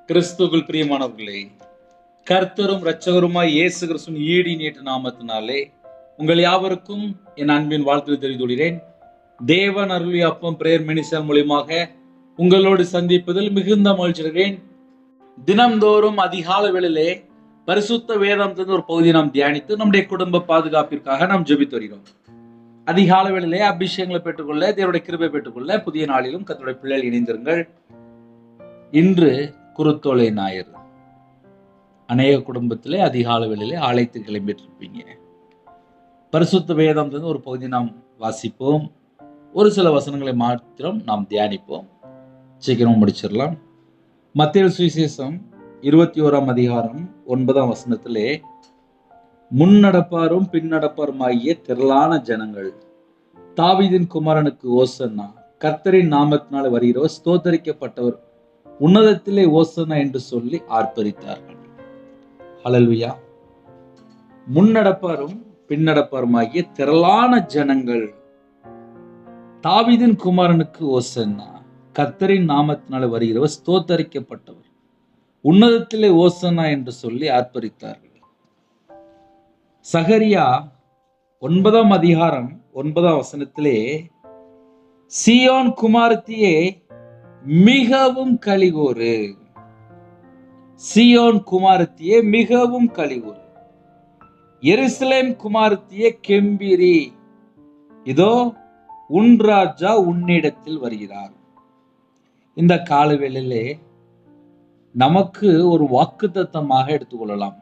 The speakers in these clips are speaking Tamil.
கிறிஸ்துவுக்குள் பிரியமானவர்களே, கர்த்தரும் இரட்சகருமாய் இயேசு கிறிஸ்துவின் ஈடு இணையற்ற நாமத்தினாலே உங்கள் யாவருக்கும் என் அன்பின் வாழ்த்துக்களை தெரிவித்துள்ளேன். தேவன் அருளிய அப்பம் பிரேயர் மினிஸ்டர் மூலியமாக உங்களோடு சந்திப்பதில் மிகுந்த மகிழ்ச்சி அடைகிறேன். தினம்தோறும் அதிகால வேளையிலே பரிசுத்த வேதாந்தத்தின் ஒரு பகுதியை நாம் தியானித்து நம்முடைய குடும்ப பாதுகாப்பிற்காக நாம் ஜெபித்து வருகிறோம். அதிகால வேளையிலே அபிஷேகங்களை பெற்றுக்கொள்ள, தேவனுடைய கிருபை பெற்றுக்கொள்ள புதிய நாளிலும் கர்த்தருடைய பிள்ளைகள் இணைந்திருங்கள். இன்று குருத்தோலை ஞாயிறு. அநேக குடும்பத்திலே அதிகால வேளையிலே ஆலயத்துக்கு கிளம்பிட்டிருப்பீங்க. பரிசுத்த வேதம் ஒரு பகுதி நாம் வாசிப்போம். ஒரு சில வசனங்களை மாத்திரம் நாம் தியானிப்போம். சீக்கிரம் முடிச்சிடலாம். மத்தேயு சுவிசேஷம் 21ஆம் அதிகாரம் 9ஆம் வசனத்திலே, முன்னடப்பாரும் பின்னடப்பாருமாகிய திரளான ஜனங்கள், தாவீதின் குமாரனுக்கு ஓசன்னா, கர்த்தரின் நாமத்தினாலே வருகிறவர் ஸ்தோத்தரிக்கப்பட்டவர், உன்னதத்திலே ஓசன்னா என்று சொல்லி ஆர்ப்பரித்தார்கள். ஹல்லேலூயா. முன்னடப்பாரும் பின்னடப்பாருமாகிய திரளான ஜனங்கள், தாவீதின் குமாரனுக்கு ஓசன்னா, கர்த்தரின் நாமத்தினாலே வருகிறவர் ஸ்தோத்தரிக்கப்பட்டவர், உன்னதத்திலே ஓசன்னா என்று சொல்லி ஆர்ப்பரித்தார்கள். சகரியா 9ஆம் அதிகாரம் 9ஆம் வசனத்திலே, சீயோன் குமாரத்தியே மிகவும் களிகூரு, சீயோன் குமாரத்தியே மிகவும் களிகூரு, எருசலேம் குமாரத்தியே கெம்பீரி, இதோ உன் ராஜா உன்னிடத்தில் வருகிறார். இந்த காலவேளையிலே நமக்கு ஒரு வாக்குத்தத்தமாக எடுத்துக்கொள்ளலாம்.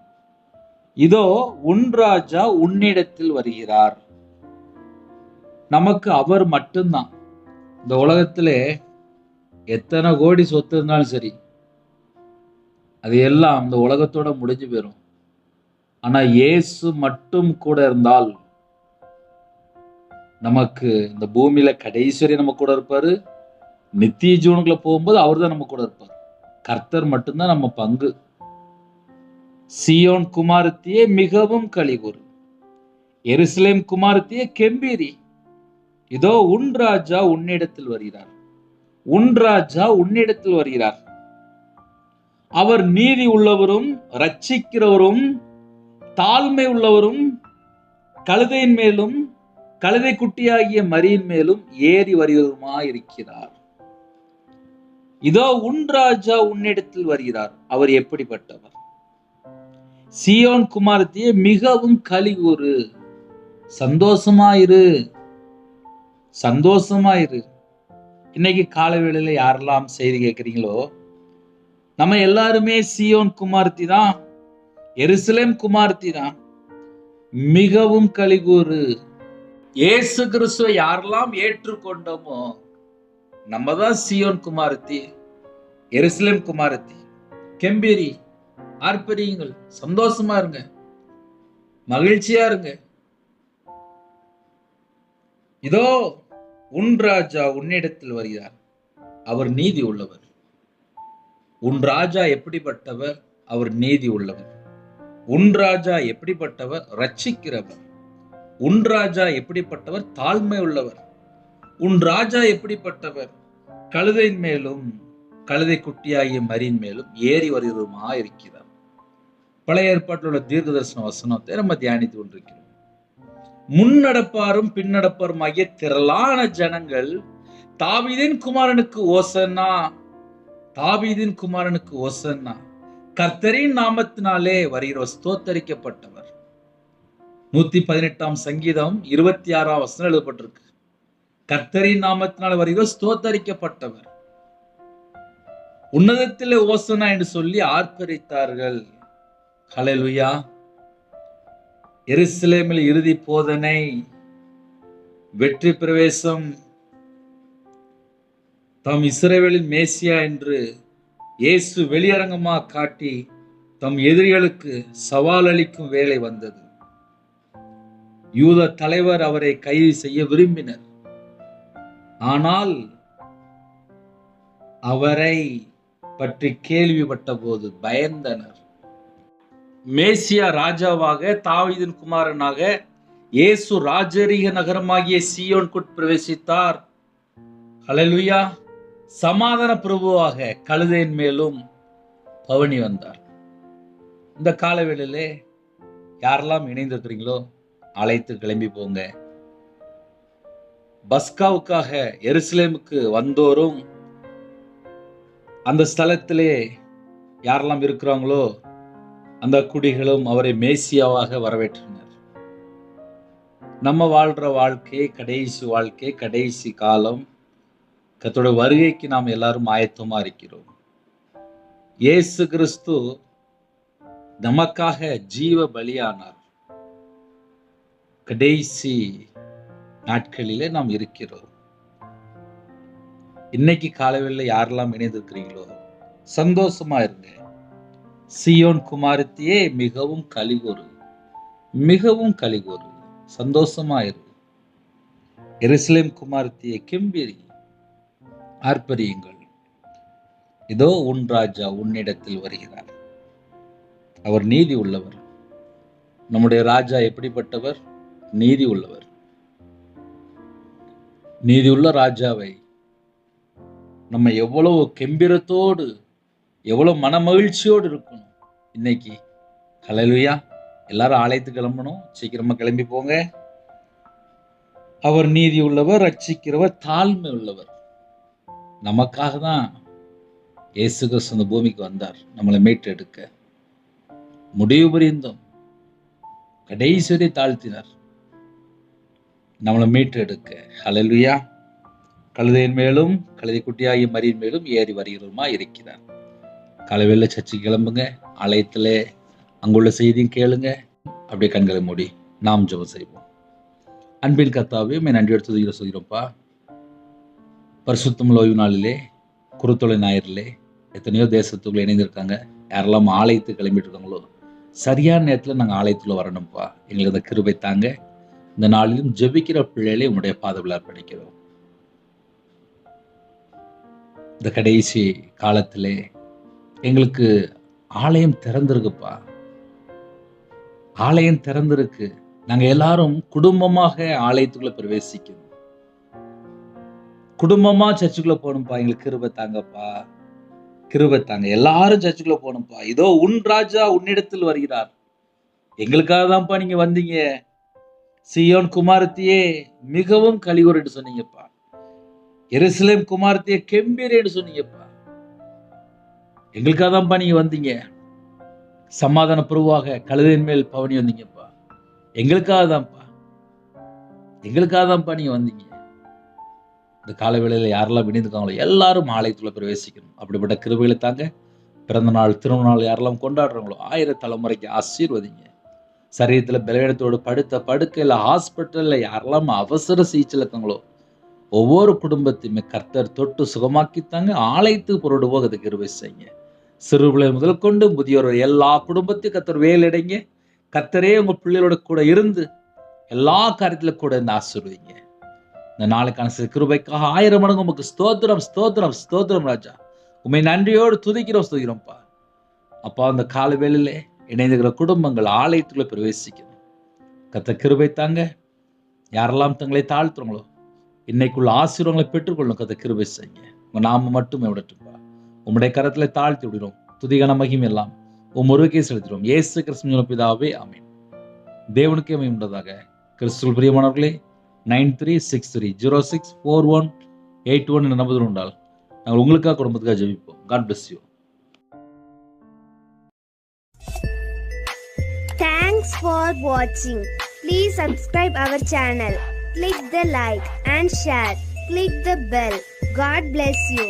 இதோ உன் ராஜா உன்னிடத்தில் வருகிறார். நமக்கு அவர் மட்டும்தான். இந்த உலகத்திலே எத்தனை கோடி சொத்து இருந்தாலும் சரி, அது எல்லாம் இந்த உலகத்தோட முடிஞ்சு போயிடும். ஆனா இயேசு மட்டும் கூட இருந்தால் நமக்கு இந்த பூமியில கடைசி வரை நம்ம கூட இருப்பாரு. நித்திய ஜீவனுக்குள்ள போகும்போது அவர் தான் நம்ம கூட இருப்பார். கர்த்தர் மட்டும்தான் நம்ம பங்கு. சீயோன் குமாரத்தியே மிகவும் களிகூரு, எருசலேம் குமாரத்தியே கெம்பீரி, இதோ உன் ராஜா உன்னிடத்தில் வருகிறார். உன் ராஜா உன்னிடத்தில் வருகிறார். அவர் நீதி உள்ளவரும் இரட்சிக்கிறவரும் தாழ்மை உள்ளவரும் கழுதையின் மேலும் கழுதை குட்டியாகிய மரியின் மேலும் ஏறி வருகிறவருமாயிருக்கிறார். இதோ உன் ராஜா உன்னிடத்தில் வருகிறார். அவர் எப்படிப்பட்டவர்? சீயோன் குமாரத்தியே மிகவும் களிகூரு, சந்தோஷமாயிரு, சந்தோஷமாயிரு. இன்னைக்கு காலவேளையில யாரெல்லாம் செய்தி கேட்கிறீங்களோ, நம்ம எல்லாருமே சீயோன் குமாரத்தி தான், எருசலேம் குமாரத்தி தான். மிகவும் களிகூரு. இயேசு கிறிஸ்துவை யாரெல்லாம் ஏற்றுக்கொண்டோமோ நம்ம தான் சீயோன் குமாரத்தி, எருசலேம் குமாரத்தி. கெம்பீரி, ஆர்ப்பரியுங்கள், சந்தோஷமா இருங்க, மகிழ்ச்சியா இருங்க. இதோ உன் ராஜா உன்னிடத்தில் வருகிறார். அவர் நீதி உள்ளவர். உன் ராஜா எப்படிப்பட்டவர்? அவர் நீதி உள்ளவர். உன் ராஜா எப்படிப்பட்டவர்? ரட்சிக்கிறவர். உன் ராஜா எப்படிப்பட்டவர்? தாழ்மை உள்ளவர். உன் ராஜா எப்படிப்பட்டவர்? கழுதையின் மேலும் கழுதை குட்டியாகிய மரியின் மேலும் ஏறி வருகிறதுமா இருக்கிறார். பழைய ஏற்பாட்டில் உள்ள தீர்க்க தரிசன வசனத்தை நம்ம தியானித்து கொண்டிருக்கிறோம். முன்னடப்பாரும் பின்னடப்பாரும் ஆகிய திரளான ஜனங்கள், தாவீதின் குமாரனுக்கு ஓசன்னா, தாவீதின் குமாரனுக்கு ஓசன்னா, கர்த்தரின் நாமத்தினாலே வருகிறவர் ஸ்தோத்தரிக்கப்பட்டவர். 118ஆம் சங்கீதம் 26ஆம் வசனம் எழுதப்பட்டிருக்கு. கர்த்தரின் நாமத்தினாலே வருகிறவர் ஸ்தோத்தரிக்கப்பட்டவர், உன்னதத்திலே ஓசன்னா என்று சொல்லி ஆர்ப்பரித்தார்கள். ஹல்லேலூயா. எருசலேமில் இறுதி போதனை, வெற்றி பிரவேசம், தம் இஸ்ரவேலின் மேசியா என்று இயேசு வெளியரங்கமாக காட்டி தம் எதிரிகளுக்கு சவால் அளிக்கும் வேலை வந்தது. யூத தலைவர் அவரை கைது செய்ய விரும்பினர். ஆனால் அவரை பற்றி கேள்விப்பட்ட போது பயந்தனர். மேசியா ராஜாவாக, தாவீதின் குமாரனாக இயேசு ராஜரீக நகரமாகிய சீயோனுக்குள் பிரவேசித்தார். ஹல்லேலூயா. சமாதான பிரபுவாக கழுதையின் மேலும் பவனி வந்தார். இந்த காலவேளையிலே யாரெல்லாம் இணைந்திருக்கிறீங்களோ அழைத்து கிளம்பி போங்க. பஸ்காவுக்காக எருசலேமுக்கு வந்தோரும் அந்த ஸ்தலத்திலே யாரெல்லாம் இருக்கிறாங்களோ அந்த குடிகளும் அவரை மேசியாவாக வரவேற்றனர். நம்ம வாழ்ற வாழ்க்கை கடைசி வாழ்க்கை, கடைசி காலம். கர்த்தருடைய வருகைக்கு நாம் எல்லாரும் ஆயத்தமா இருக்கிறோம். இயேசு கிறிஸ்து நமக்காக ஜீவ பலியானார். கடைசி நாட்களிலே நாம் இருக்கிறோம். இன்னைக்கு காலையில் யாரெல்லாம் இணைந்திருக்கிறீங்களோ சந்தோஷமா இருங்க. சீயோன் குமாரத்தியே மிகவும் கலிகூறு, மிகவும் கலிகூறு, சந்தோஷமா இரு. எருசலேம் குமாரத்தியே கெம்பீரி, ஆர்ப்பரியுங்கள். இதோ உன் ராஜா உன்னிடத்தில் வருகிறார். அவர் நீதி உள்ளவர். நம்முடைய ராஜா எப்படிப்பட்டவர்? நீதி உள்ளவர். நீதி உள்ள ராஜாவை நம்ம எவ்வளவு கெம்பீரத்தோடு, எவ்வளவு மனமகிழ்ச்சியோடு இருக்கணும். இன்னைக்கு ஹல்லேலூயா. எல்லாரும் ஆலயத்துக்கு கிளம்பணும். சீக்கிரமா கிளம்பி போங்க. அவர் நீதி உள்ளவர், ரட்சிக்கிறவர், தாழ்மை உள்ளவர். நமக்காக தான் இயேசு கிறிஸ்து இந்த பூமிக்கு வந்தார், நம்மளை மீட்டெடுக்க. முடிவு புரிந்தும் கடைசி வரை தாழ்த்தினார், நம்மளை மீட்டெடுக்க. ஹல்லேலூயா. கழுதையின் மேலும் கழுதை குட்டியாகிய மரியின் மேலும் ஏறி வருகிறோமா இருக்கிறார். காலைவேளை சர்ச்சைக்கு கிளம்புங்க. ஆலயத்துல அங்குள்ள செய்தியும் கேளுங்க. அப்படியே கண்களை மூடி நாம் ஜெபம் செய்வோம். அன்பின் கர்த்தாவே, நன்றியோடு சொல்கிறோம்ப்பா. பரிசுத்தம் ஓய்வு நாளிலே, குருத்தொலை ஞாயிறிலே எத்தனையோ தேசத்துக்குள்ள இணைந்திருக்காங்க. யாரெல்லாம் ஆலயத்துக்கு கிளம்பிட்டு இருக்காங்களோ சரியான நேரத்தில் நாங்கள் ஆலயத்துல வரணும்ப்பா. எங்களுக்கு அந்த கிருபை தாங்க. இந்த நாளிலும் ஜெபிக்கிற பிள்ளைகளை உன்னுடைய பாதத்தில் அர்ப்பணிக்கிறோம். இந்த கடைசி காலத்திலே எங்களுக்கு ஆலயம் திறந்திருக்குப்பா. ஆலயம் திறந்திருக்கு. நாங்க எல்லாரும் குடும்பமாக ஆலயத்துக்குள்ள பிரவேசிக்கணும். குடும்பமா சர்ச்சுக்குள்ள போகணும்ப்பா. எங்களுக்கு கிருபை தாங்கப்பா, கிருபை தாங்க. எல்லாரும் சர்ச்சுக்குள்ள போகணும்ப்பா. இதோ உன் ராஜா உன்னிடத்தில் வருகிறார். எங்களுக்காக தான்ப்பா நீங்க வந்தீங்க. சீயோன் குமாரத்தியே மிகவும் கலிகூர் என்று சொன்னீங்கப்பா. எருசலேம் குமாரத்தியே கெம்பீர் என்று சொன்னீங்கப்பா. எங்களுக்காக தான்ப்பா நீங்க வந்தீங்க. சமாதான பிரபுவாக கழுதையின் மேல் பவனி வந்தீங்கப்பா. எங்களுக்காக தான்ப்பா, எங்களுக்காக தான்ப்பா நீங்க வந்தீங்க. இந்த காலவேளையில யாரெல்லாம் இணைந்திருக்காங்களோ எல்லாரும் ஆலயத்துக்குள்ள பிரவேசிக்கணும். அப்படிப்பட்ட கிருபைகளை தாங்க. பிறந்த நாள், திருமண நாள் யாரெல்லாம் கொண்டாடுறாங்களோ 1000 தலைமுறைக்கு ஆசீர்வதிங்க. சரீரத்துல பலவீனத்தோடு படுத்த படுக்கையில் ஹாஸ்பிட்டல்ல யாரெல்லாம் அவசர சிகிச்சை இருக்காங்களோ ஒவ்வொரு குடும்பத்தையுமே கர்த்தர் தொட்டு சுகமாக்கித்தாங்க. ஆலயத்துக்கு பொருடு போக அதை கிருபை செய்யுங்க. சிறு பிள்ளை முதல் கொண்டு முதியோர் எல்லா குடும்பத்தையும் கர்த்தர் வேலையடைங்க. கர்த்தரே உங்க பிள்ளைகளோட கூட இருந்து எல்லா காரியத்துல கூட இந்த ஆசீர்வதிங்க. இந்த நாளுக்கான கிருபைக்காக 1000 மடங்கு உமக்கு ஸ்தோத்திரம், ஸ்தோத்திரம், ஸ்தோத்திரம் ராஜா. உண்மை நன்றியோடு துதிக்கிறோம் அப்பா. அந்த கால வேளையிலே இணைந்துகிற குடும்பங்கள் ஆலயத்துக்குள்ள பிரவேசிக்கணும். கர்த்தர் கிருபை தாங்க. யாரெல்லாம் தங்களை தாழ்த்துறோங்களோ இன்னைக்குள்ள ஆசீர்வாதங்களை பெற்றுக்கொள்ளணும். கர்த்தர் கிருபை செய்யுங்க. உங்க நாம மட்டுமே விடட்டும்பா. உம்முடைய கரத்துல தாழ்த்தி விடுறோம். துதிகன மகிமை எல்லாம் ஒருவருக்கே செலுத்துகிறோம். இயேசு கிறிஸ்துவின் பிதாவே, ஆமென். தேவனுக்கே மகிமை உண்டதாக. கிறிஸ்துவுக்குள் பிரியமானவர்களே, 9363064181 என்ற நம்பர் உண்டால் நாங்கள் உங்களுக்காக குடும்பத்துக்காக ஜெபிப்போம். God bless you. Thanks for watching. Please subscribe our channel. Click the like and share. Click the bell. God bless you.